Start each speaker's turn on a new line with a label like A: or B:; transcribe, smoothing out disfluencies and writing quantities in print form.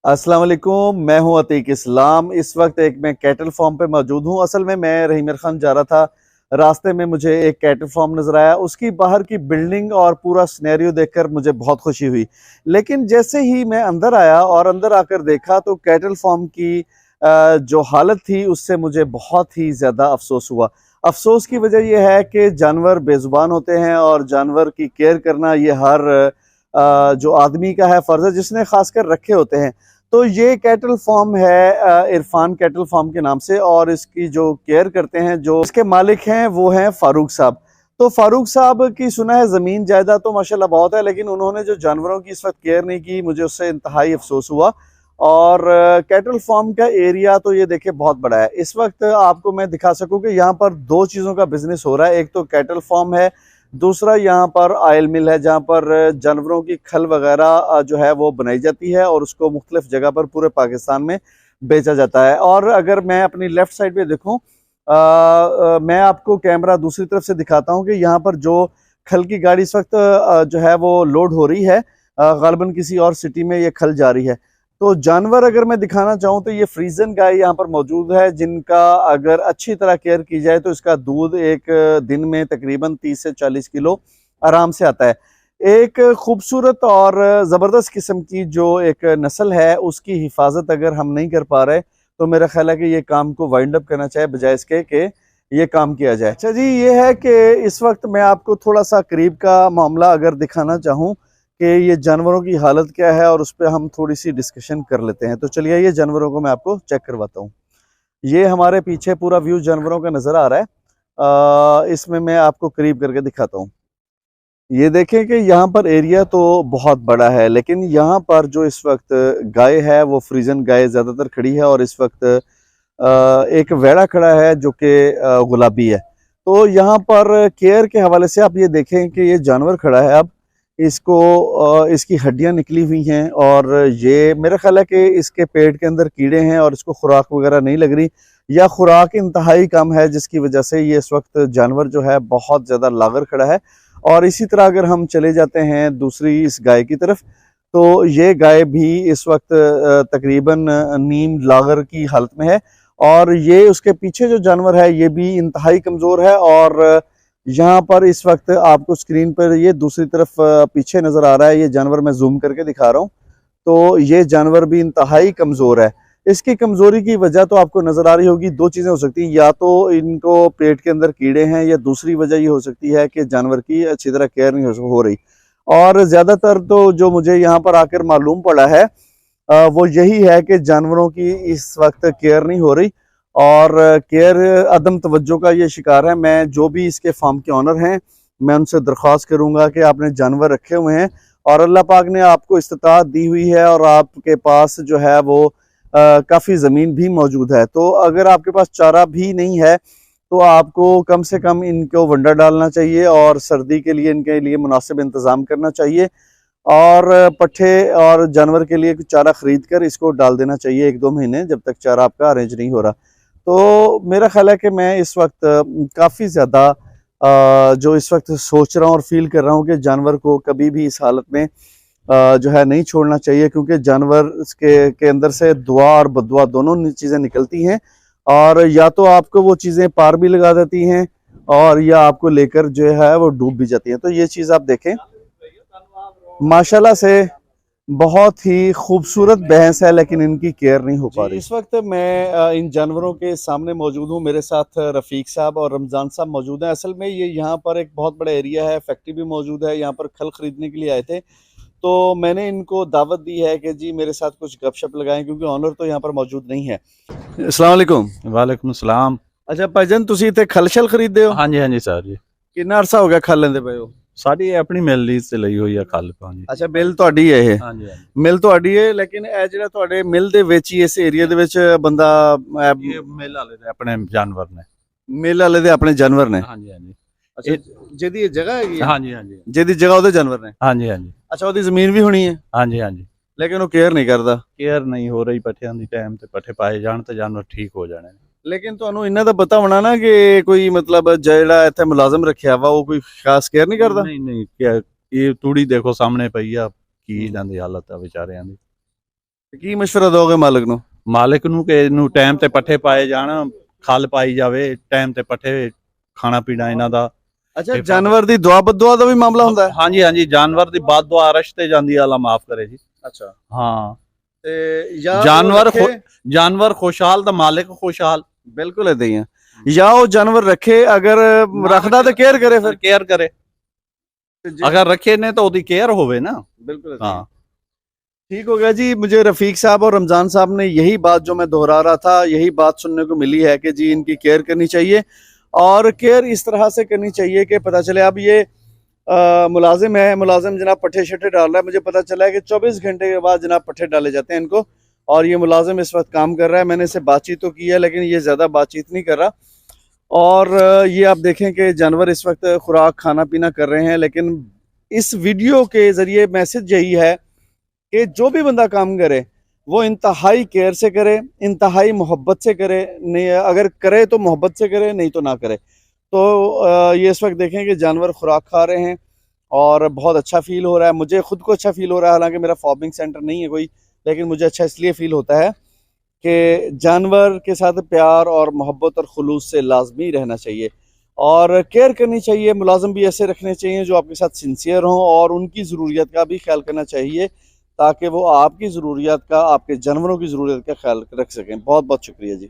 A: अस्सलाम वालेकुम, मैं हूं अतीक इस्लाम। इस वक्त मैं कैटल फार्म पे मौजूद हूं। असल में मैं रहीम खान जा रहा था, रास्ते में मुझे एक कैटल फार्म नजर आया। उसकी बाहर की बिल्डिंग और पूरा सिनेरियो देखकर मुझे बहुत खुशी हुई। लेकिन जैसे ही मैं अंदर आया और अंदर आकर देखा तो कैटल फार्म की जो हालत थी उससे मुझे बहुत ही ज़्यादा अफसोस हुआ। अफसोस की वजह यह है कि जानवर बेजुबान होते हैं और जानवर की केयर करना ये हर जो आदमी का है फ़र्ज़ है, जिसने खासकर रखे होते हैं। तो ये कैटल फार्म है इरफान कैटल फार्म के नाम से, और इसकी जो केयर करते हैं, जो इसके मालिक हैं, वो हैं फारूक साहब। तो फारूक साहब की सुना है ज़मीन जायदाद तो माशाल्लाह बहुत है, लेकिन उन्होंने जो जानवरों की इस वक्त केयर नहीं की, मुझे उससे इंतहाई अफसोस हुआ। और कैटल फार्म का एरिया तो ये देखिए बहुत बड़ा है। इस वक्त आपको मैं दिखा सकूं कि यहाँ पर दो चीज़ों का बिजनेस हो रहा है। एक तो कैटल फार्म है, दूसरा यहाँ पर ऑयल मिल है, जहाँ पर जानवरों की खल वगैरह जो है वो बनाई जाती है और उसको मुख्तलिफ जगह पर पूरे पाकिस्तान में बेचा जाता है। और अगर मैं अपनी लेफ्ट साइड पे देखूं, मैं आपको कैमरा दूसरी तरफ से दिखाता हूं कि यहाँ पर जो खल की गाड़ी इस वक्त जो है वो लोड हो रही है। गालबन किसी और सिटी में ये खल जा रही है। तो जानवर अगर मैं दिखाना चाहूँ तो ये फ्रीजन गाय यहाँ पर मौजूद है, जिनका अगर अच्छी तरह केयर की जाए तो इसका दूध एक दिन में तकरीबन 30 से 40 किलो आराम से आता है। एक खूबसूरत और ज़बरदस्त किस्म की जो एक नस्ल है, उसकी हिफाजत अगर हम नहीं कर पा रहे तो मेरा ख्याल है कि ये काम को वाइंड अप करना चाहिए, बजाय इसके कि ये काम किया जाए। अच्छा जी, ये है कि इस वक्त मैं आपको थोड़ा सा करीब का मामला अगर दिखाना चाहूँ कि ये जानवरों की हालत क्या है, और उस पर हम थोड़ी सी डिस्कशन कर लेते हैं। तो चलिए, ये जानवरों को मैं आपको चेक करवाता हूँ। ये हमारे पीछे पूरा व्यू जानवरों का नज़र आ रहा है। इसमें मैं आपको करीब करके दिखाता हूँ। ये देखें कि यहाँ पर एरिया तो बहुत बड़ा है, लेकिन यहाँ पर जो इस वक्त गाय है वो फ्रीजन गाय ज़्यादातर खड़ी है, और इस वक्त एक वेड़ा खड़ा है जो कि गुलाबी है। तो यहाँ पर केयर के हवाले से आप ये देखें कि ये जानवर खड़ा है, अब इसको इसकी हड्डियां निकली हुई हैं, और ये मेरा ख्याल है कि इसके पेट के अंदर कीड़े हैं और इसको खुराक वगैरह नहीं लग रही, या खुराक इंतहाई कम है, जिसकी वजह से ये इस वक्त जानवर जो है बहुत ज़्यादा लागर खड़ा है। और इसी तरह अगर हम चले जाते हैं दूसरी इस गाय की तरफ, तो ये गाय भी इस वक्त तकरीबन नीम लागर की हालत में है, और ये उसके पीछे जो जानवर है ये भी इंतहाई कमज़ोर है। और यहाँ पर इस वक्त आपको स्क्रीन पर ये दूसरी तरफ पीछे नज़र आ रहा है, ये जानवर मैं जूम करके दिखा रहा हूँ। तो ये जानवर भी इंतहाई कमज़ोर है। इसकी कमज़ोरी की वजह तो आपको नज़र आ रही होगी, दो चीज़ें हो सकती हैं, या तो इनको पेट के अंदर कीड़े हैं, या दूसरी वजह ये हो सकती है कि जानवर की अच्छी तरह केयर नहीं हो रही। और ज़्यादातर तो जो मुझे यहाँ पर आकर मालूम पड़ा है वो यही है कि जानवरों की इस वक्त केयर नहीं हो रही, और केयर अदम तवज्जो का ये शिकार है। मैं जो भी इसके फार्म के ऑनर हैं, मैं उनसे दरख्वास्त करूंगा कि आपने जानवर रखे हुए हैं और अल्लाह पाक ने आपको इस्तिताअत दी हुई है, और आपके पास जो है वो काफ़ी ज़मीन भी मौजूद है, तो अगर आपके पास चारा भी नहीं है तो आपको कम से कम इनको वंडा डालना चाहिए, और सर्दी के लिए इनके लिए मुनासिब इंतज़ाम करना चाहिए, और पट्ठे और जानवर के लिए चारा खरीद कर इसको डाल देना चाहिए 1-2 महीने, जब तक चारा आपका अरेंज नहीं हो रहा। तो मेरा ख्याल है कि मैं इस वक्त काफ़ी ज़्यादा जो इस वक्त सोच रहा हूँ और फील कर रहा हूँ कि जानवर को कभी भी इस हालत में जो है नहीं छोड़ना चाहिए, क्योंकि जानवर के अंदर से दुआ और बदुआ दोनों चीज़ें निकलती हैं, और या तो आपको वो चीज़ें पार भी लगा देती हैं, और या आपको लेकर जो है वो डूब भी जाती हैं। तो ये चीज़ आप देखें, माशाल्लाह से बहुत ही खूबसूरत भैंस है, लेकिन इनकी केयर नहीं हो पा रही। इस वक्त मैं इन जानवरों के सामने मौजूद हूँ। मेरे साथ रफ़ीक साहब और रमज़ान साहब मौजूद हैं। असल में ये यहाँ पर एक बहुत बड़ा एरिया है, फैक्ट्री भी मौजूद है, यहाँ पर खल ख़रीदने के लिए आए थे। तो मैंने इनको दावत दी है कि जी मेरे साथ कुछ गपशप लगाएं, क्योंकि ऑनर तो यहाँ पर मौजूद नहीं है। अस्सलाम वालेकुम।
B: वालेकुम सलाम।
A: अच्छा भाईजान, तुसी इत्थे खल शल खरीददे हो?
B: हाँ जी, हाँ जी सर जी।
A: कितना अरसा हो गया खल लेंदे पए हो?
B: साड़ी अपनी मिल लीज से ਲਈ ਹੋਈ ਆ ਖੱਲ ਹਾਂਜੀ।
A: अच्छा, मिल ਤੁਹਾਡੀ है ये?
B: ਹਾਂਜੀ ਹਾਂਜੀ।
A: मिल ਤੁਹਾਡੀ है, लेकिन ਇਹ ਜਿਹੜਾ ਤੁਹਾਡੇ ਮਿਲ ਦੇ ਵਿੱਚ ਹੀ ਇਸ ਏਰੀਆ ਦੇ ਵਿੱਚ ਬੰਦਾ
B: ਇਹ ਮਿਲ ਵਾਲੇ ਦੇ ਆਪਣੇ ਜਾਨਵਰ ਨੇ।
A: ਮਿਲ ਵਾਲੇ ਦੇ ਆਪਣੇ ਜਾਨਵਰ ਨੇ?
B: ਹਾਂਜੀ ਹਾਂਜੀ।
A: ਅੱਛਾ, ਜਿਹਦੀ ਇਹ ਜਗ੍ਹਾ ਹੈਗੀ ਹੈ?
B: ਹਾਂਜੀ ਹਾਂਜੀ।
A: ਜਿਹਦੀ ਜਗ੍ਹਾ ਉਹਦੇ ਜਾਨਵਰ ਨੇ?
B: ਹਾਂਜੀ ਹਾਂਜੀ।
A: ਅੱਛਾ, ਉਹਦੀ ਜ਼ਮੀਨ ਵੀ ਹੋਣੀ ਹੈ,
B: ਹਾਂਜੀ ਹਾਂਜੀ।
A: लेकिन वो केयर नहीं करता।
B: ਕੇਅਰ ਨਹੀਂ ਹੋ ਰਹੀ ਪੱਠਿਆਂ ਦੀ, ਟਾਈਮ ਤੇ ਪੱਠੇ ਪਾਏ ਜਾਣ ਤੇ ਜਾਨਵਰ ਠੀਕ ਹੋ ਜਾਣੇ ਨੇ।
A: लेकिन ਤੁਹਾਨੂੰ ਇਹਨਾਂ ਦਾ ਪਤਾ ਹੋਣਾ ਨਾ ਕਿ ਕੋਈ ਮਤਲਬ ਜਿਹੜਾ ਇੱਥੇ ਮੁਲਾਜ਼ਮ ਰੱਖਿਆ ਵਾ ਉਹ ਕੋਈ ਖਾਸ केयर नहीं करता?
B: ਨਹੀਂ ਨਹੀਂ, ਇਹ ਤੂੜੀ ਦੇਖੋ ਸਾਹਮਣੇ ਪਈ ਆ, ਕੀ ਇਹਨਾਂ ਦੀ ਹਾਲਤ ਆ ਵਿਚਾਰਿਆਂ ਦੀ।
A: ਕੀ ਮਸ਼ਵਰਾ ਦੋਗੇ ਮਾਲਕ ਨੂੰ?
B: ਮਾਲਕ ਨੂੰ ਕਿ ਇਹਨੂੰ ਟਾਈਮ ਤੇ ਪੱਠੇ ਪਾਏ ਜਾਣ, ਖਲ ਪਾਈ ਜਾਵੇ, ਟਾਈਮ ਤੇ ਪੱਠੇ, ਖਾਣਾ ਪੀਣਾ ਇਹਨਾਂ ਦਾ।
A: ਅੱਛਾ, ਜਾਨਵਰ ਦੀ ਦੁਆ ਬਦਦੁਆ ਦਾ ਵੀ ਮਾਮਲਾ ਹੁੰਦਾ ਹੈ?
B: ਹਾਂਜੀ ਹਾਂਜੀ, ਜਾਨਵਰ ਦੀ ਬਾਦ ਦੁਆ ਅਰਸ਼ ਤੇ ਜਾਂਦੀ ਆ, ਅੱਲਾ ਮਾਫ ਕਰੇ ਜੀ।
A: ਅੱਛਾ,
B: ਹਾਂ,
A: ਤੇ ਜਾਂ
B: ਜਾਨਵਰ ਖੁਸ਼ਹਾਲ ਤਾਂ ਮਾਲਿਕ ਖੁਸ਼ਹਾਲ।
A: ਬਿਲਕੁਲ ਏਦਾਂ ਹੀ ਆ। ਜਾਂ ਉਹ ਜਾਨਵਰ ਰੱਖੇ, ਅਗਰ ਰੱਖਦਾ ਤੇ ਕੇਅਰ ਕਰੇ, ਫਿਰ
B: ਕੇਅਰ ਕਰੇ। अगर रखे ने तो ओदी केयर होवे ना।
A: बिल्कुल,
B: हाँ,
A: ठीक हो गया जी। मुझे रफीक साहब और रमजान साहब ने यही बात जो मैं दोहरा रहा था, यही बात सुनने को मिली है कि जी इनकी केयर करनी चाहिए, और केयर इस तरह से करनी चाहिए कि पता चले अब ये मुलाजिम है, मुलाजिम जनाब पट्ठे शट्ठे डाल रहा है, मुझे पता चला है कि 24 घंटे के बाद जनाब पट्ठे डाले जाते हैं इनको, और ये मुलाजिम इस वक्त काम कर रहा है। मैंने इससे बातचीत तो की है, लेकिन ये ज़्यादा बातचीत नहीं कर रहा। और ये आप देखें कि जानवर इस वक्त खुराक खाना पीना कर रहे हैं, लेकिन इस वीडियो के ज़रिए मैसेज यही है कि जो भी बंदा काम करे वो इंतहाई केयर से करे, इंतहाई मोहब्बत से करे। नहीं, अगर करे तो मोहब्बत से करे, नहीं तो ना करे। तो ये इस वक्त देखें कि जानवर खुराक खा रहे हैं और बहुत अच्छा फील हो रहा है। मुझे ख़ुद को अच्छा फील हो रहा है, हालांकि मेरा फार्मिंग सेंटर नहीं है कोई, लेकिन मुझे अच्छा इसलिए फ़ील होता है कि जानवर के साथ प्यार और मोहब्बत और खुलूस से लाजमी रहना चाहिए, और केयर करनी चाहिए। मुलाजिम भी ऐसे रखने चाहिए जो आपके साथ सिंसियर हों, और उनकी ज़रूरियत का भी ख्याल करना चाहिए, ताकि वो आपकी ज़रूरियत का, आपके जानवरों की ज़रूरियत का ख्याल रख सकें। बहुत बहुत शुक्रिया जी।